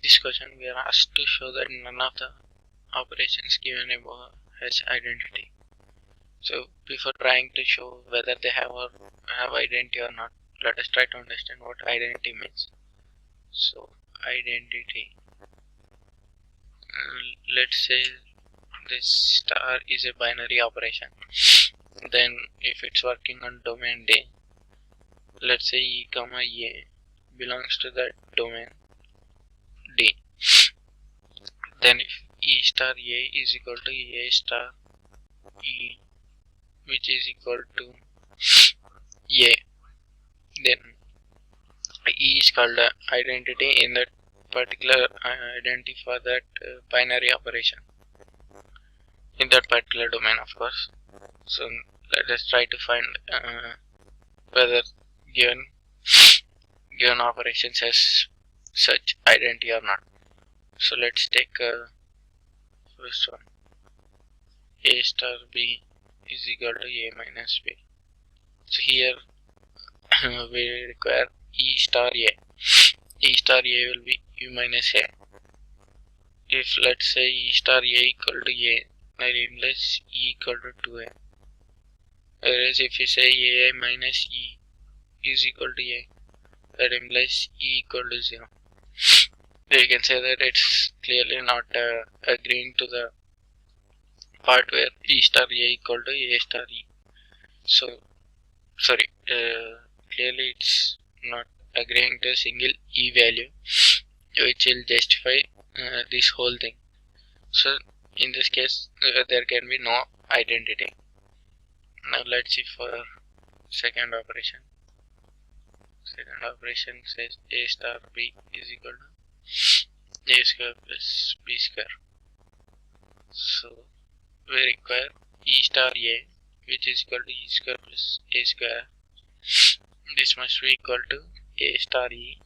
this question we are asked to show that none of the operations given above has identity. So before trying to show whether they have identity or not, let us try to understand what identity means. So identity, let's say this star is a binary operation. Then if it's working on domain D, let's say E comma A belongs to that domain D. Then if E star A is equal to A star E, which is equal to A, then E is called identity in that particular identity for that binary operation in that particular domain, of course. So let us try to find whether given operations has such identity or not. So let's take first one. A star B is equal to A minus B. So here we require E star A. E star A will be U minus A. If let's say E star A equal to A, that implies E equal to 2A. Whereas if you say A minus E is equal to A, that implies E equal to 0. So you can say that it's clearly not agreeing to the part where E star A equal to A star E. So sorry, clearly it's not agreeing to a single E value which will justify this whole thing. So in this case there can be no identity. Now let's see for second operation. Second operation says A star B is equal to A square plus B square. So we require E star A, which is equal to E square plus A square. This must be equal to A star E,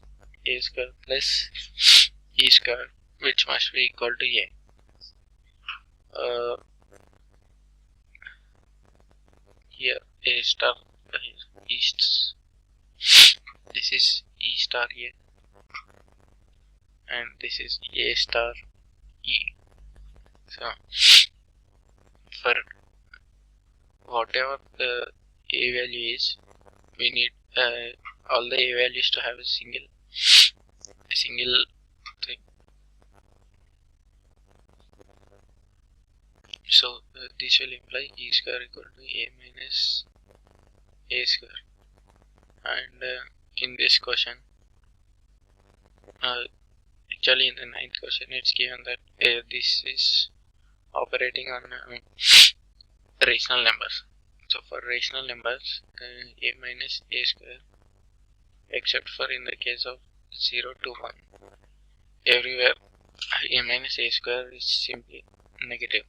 A square plus E square, which must be equal to A. Here A star is, this is E star A, and this is A star E. So for whatever the A value is, we need all the A values to have a single thing. So this will imply E square equal to A minus A square. And in this question, actually in the 9th question, it's given that this is operating on rational numbers. So for rational numbers, A minus A square, except for in the case of 0 to 1, everywhere A minus A square is simply negative.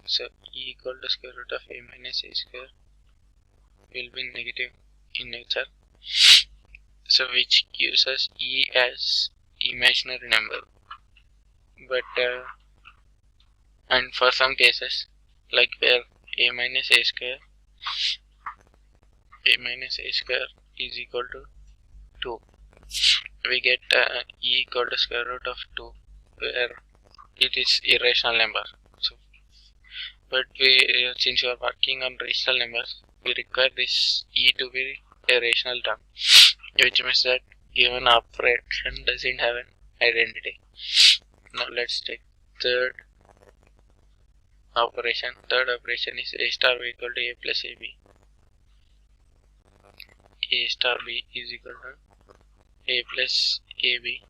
So E equal to square root of A minus A square will be negative in nature. So which gives us E as imaginary number. But and for some cases, like where A minus A square is equal to 2, we get E equal to square root of 2, where it is irrational number. So but we, since we are working on rational numbers, we require this E to be a rational term, which means that given operation doesn't have an identity. Now let's take third operation. Third operation is A star B equal to A plus AB. A star B is equal to A plus AB.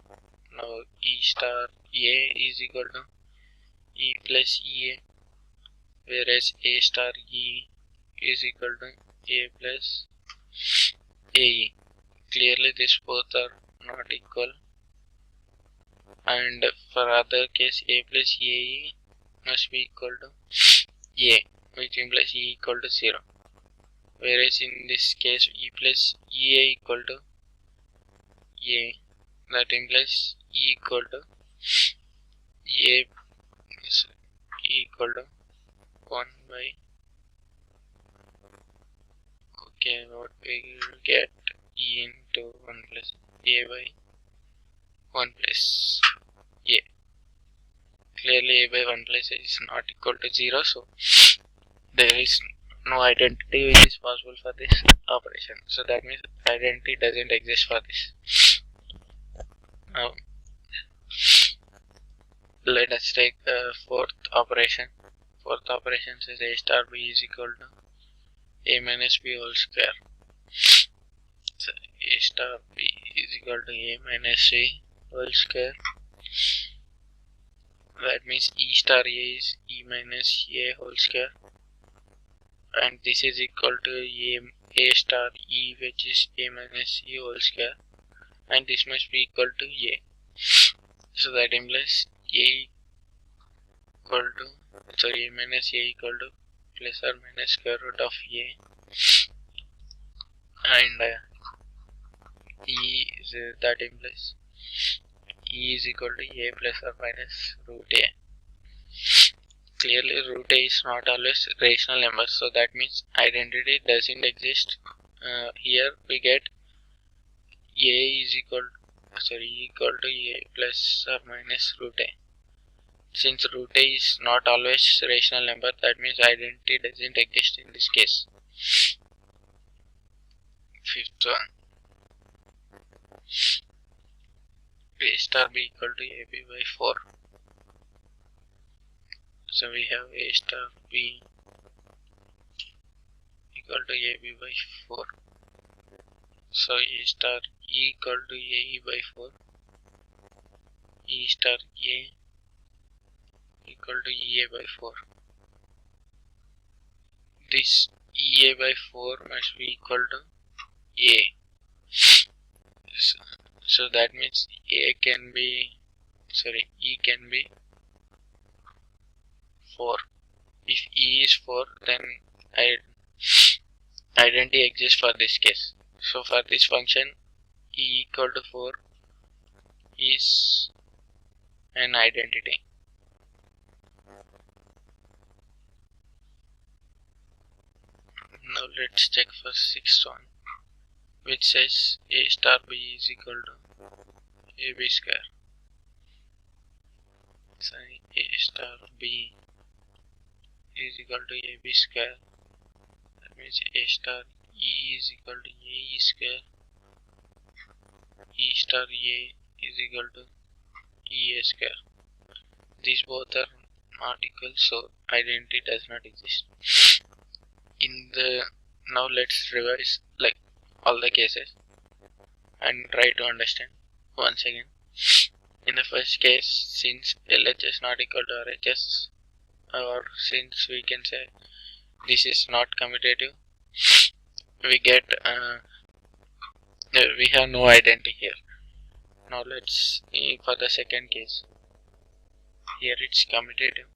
Now E star A is equal to E plus EA, whereas A star E is equal to A plus AE. Clearly these both are not equal, and for other case A plus AE must be equal to A, which implies E equal to 0, whereas in this case E plus EA equal to A, that implies E equal to A is equal to 1 by, okay, what we will get E into 1 plus A by 1 plus a. Clearly a by 1 plus a is not equal to 0, so there is no identity which is possible for this operation. So that means identity doesn't exist for this. Now let us take the fourth operation. Fourth operation says a star b is equal to a minus b whole square. So a star b is equal to a minus a whole square. That means e star a is e minus a whole square, and this is equal to a star e, which is a minus e whole square, and this must be equal to a. So that implies a minus a equal to plus or minus square root of a, and that implies e is equal to a plus or minus root a. Clearly root a is not always rational number, so that means identity doesn't exist. Here we get a is equal to a plus or minus root a. Since root a is not always rational number, that means identity doesn't exist in this case. Fifth one, a star b equal to ab by 4. So we have a star b equal to ab by 4. So a star e equal to ae by 4. E star a equal to ea by 4. This ea by 4 must be equal to a. So that means e can be 4. If e is 4, then identity exists for this case. So for this function, e equal to 4 is an identity. Now let's check for sixth one, which says a star b is equal to ab square. So a star b is equal to ab square. That means a star e is equal to ae square. E star a is equal to ea square. These both are not equal, so identity does not exist. Now let's revise like all the cases and try to understand once again. In the first case, since LH is not equal to RHS, or since we can say this is not commutative, we get we have no identity here. Now let's see for the second case. Here it's commutative,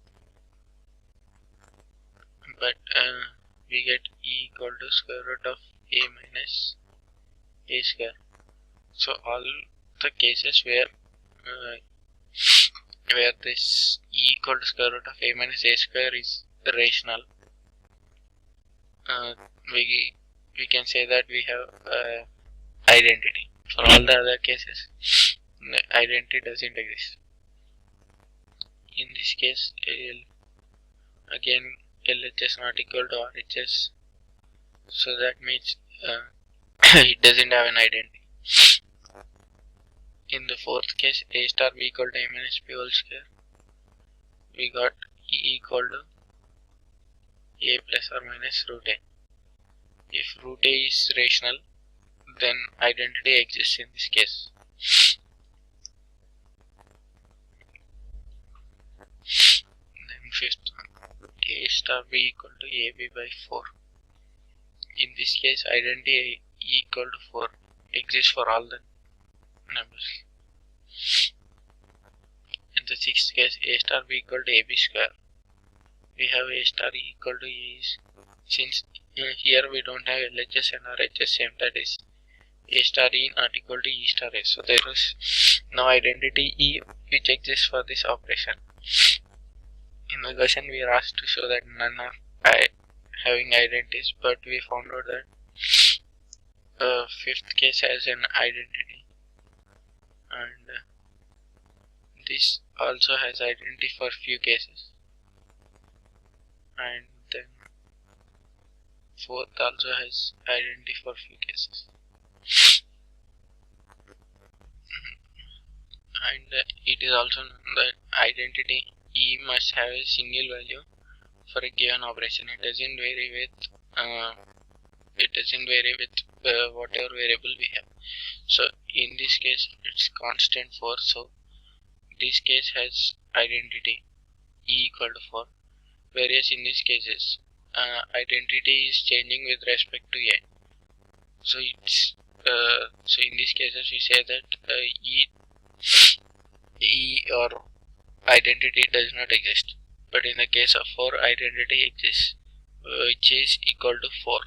but we get e equal to square root of a minus a square. So all the cases where this e equal to square root of a minus a square is rational, we can say that we have identity. For all the other cases, identity doesn't exist. In this case, again LH is not equal to RHS, so that means it doesn't have an identity. In the fourth case, a star b equal to a minus b whole square, we got e equal to a plus or minus root a. If root a is rational, then identity exists in this case. Then fifth one, a star b equal to ab by 4. In this case, identity e equal to 4 exists for all the numbers. In the sixth case, a star b equal to ab square, we have a star e equal to a. Since here we don't have LHS and RHS same, that is a star e not equal to e star a, so there is no identity e which exists for this operation. In the question we are asked to show that none are having identities, but we found out that the fifth case has an identity, and this also has identity for few cases, and then fourth also has identity for few cases. And it is also known that identity E must have a single value for a given operation. It doesn't vary with whatever variable we have. So in this case it's constant 4, so this case has identity E equal to 4, whereas in these cases identity is changing with respect to A. So it's so in these cases we say that E or identity does not exist, but in the case of 4 identity exists, which is equal to 4.